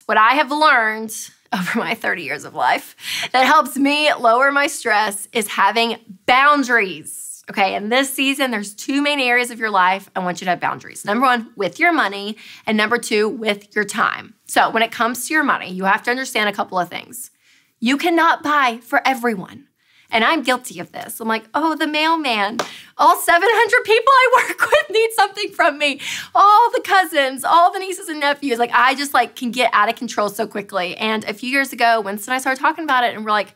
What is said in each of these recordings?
what I have learned over my 30 years of life that helps me lower my stress is having boundaries. Okay, in this season, there's two main areas of your life I want you to have boundaries. Number one, with your money, and number two, with your time. So when it comes to your money, you have to understand a couple of things. You cannot buy for everyone. And I'm guilty of this. I'm like, oh, the mailman, all 700 people I work with need something from me. All the cousins, all the nieces and nephews. Like, I just can get out of control so quickly. And a few years ago, Winston and I started talking about it, and we're like,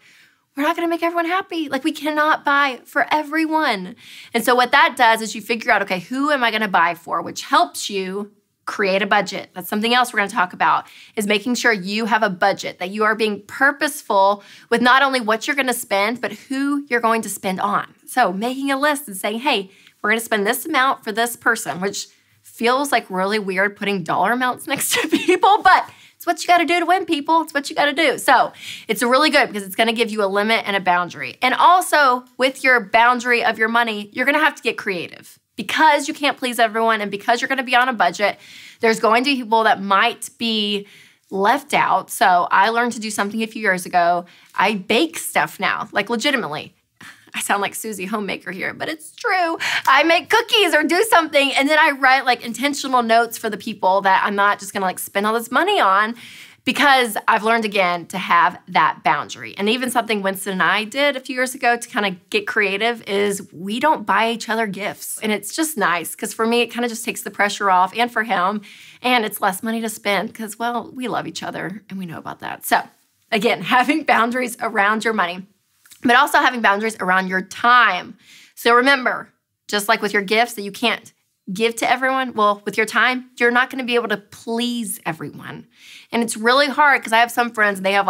we're not gonna make everyone happy. Like, we cannot buy for everyone. And so what that does is you figure out, okay, who am I gonna buy for, which helps you create a budget. That's something else we're gonna talk about, is making sure you have a budget, that you are being purposeful with not only what you're gonna spend, but who you're going to spend on. So making a list and saying, hey, we're gonna spend this amount for this person, which feels like really weird putting dollar amounts next to people, but it's what you gotta do to win, people. It's what you gotta do. So it's really good because it's gonna give you a limit and a boundary. And also with your boundary of your money, you're gonna have to get creative. Because you can't please everyone and because you're gonna be on a budget, there's going to be people that might be left out. So I learned to do something a few years ago. I bake stuff now, like legitimately. I sound like Susie Homemaker here, but it's true. I make cookies or do something, and then I write intentional notes for the people that I'm not just gonna spend all this money on, because I've learned again to have that boundary. And even something Winston and I did a few years ago to kind of get creative is we don't buy each other gifts. And it's just nice because for me, it kind of just takes the pressure off, and for him, and it's less money to spend because, well, we love each other and we know about that. So again, having boundaries around your money, but also having boundaries around your time. So remember, just like with your gifts that you can't give to everyone, well, with your time, you're not gonna be able to please everyone. And it's really hard because I have some friends and they have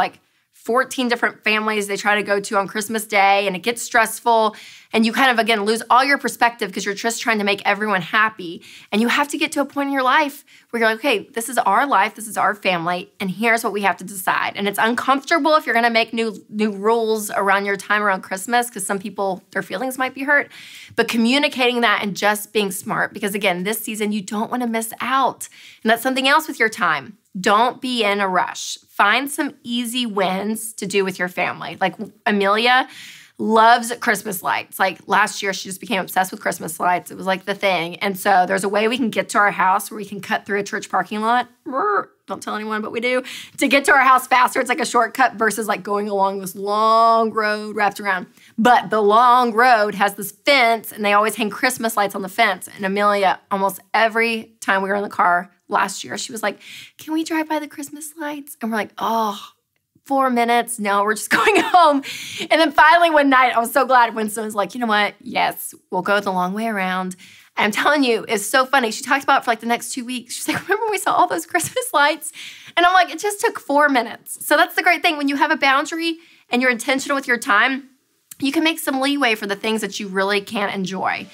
14 different families they try to go to on Christmas Day, and it gets stressful, and you kind of, again, lose all your perspective because you're just trying to make everyone happy. And you have to get to a point in your life where you're like, okay, this is our life, this is our family, and here's what we have to decide. And it's uncomfortable if you're gonna make new rules around your time around Christmas because some people, their feelings might be hurt, but communicating that and just being smart, because again, this season, you don't wanna miss out. And that's something else with your time. Don't be in a rush. Find some easy wins to do with your family. Like Amelia loves Christmas lights. Last year, she just became obsessed with Christmas lights. It was the thing. And so there's a way we can get to our house where we can cut through a church parking lot. Don't tell anyone, but we do. To get to our house faster, it's a shortcut versus going along this long road wrapped around. But the long road has this fence, and they always hang Christmas lights on the fence. And Amelia, almost every time we were in the car last year, she was like, can we drive by the Christmas lights? And we're like, oh, 4 minutes. No, we're just going home. And then finally one night, I was so glad Winston was like, you know what? Yes, we'll go the long way around. And I'm telling you, it's so funny. She talked about it for the next 2 weeks. She's like, remember when we saw all those Christmas lights? And I'm like, it just took 4 minutes. So that's the great thing. When you have a boundary and you're intentional with your time, you can make some leeway for the things that you really can't enjoy.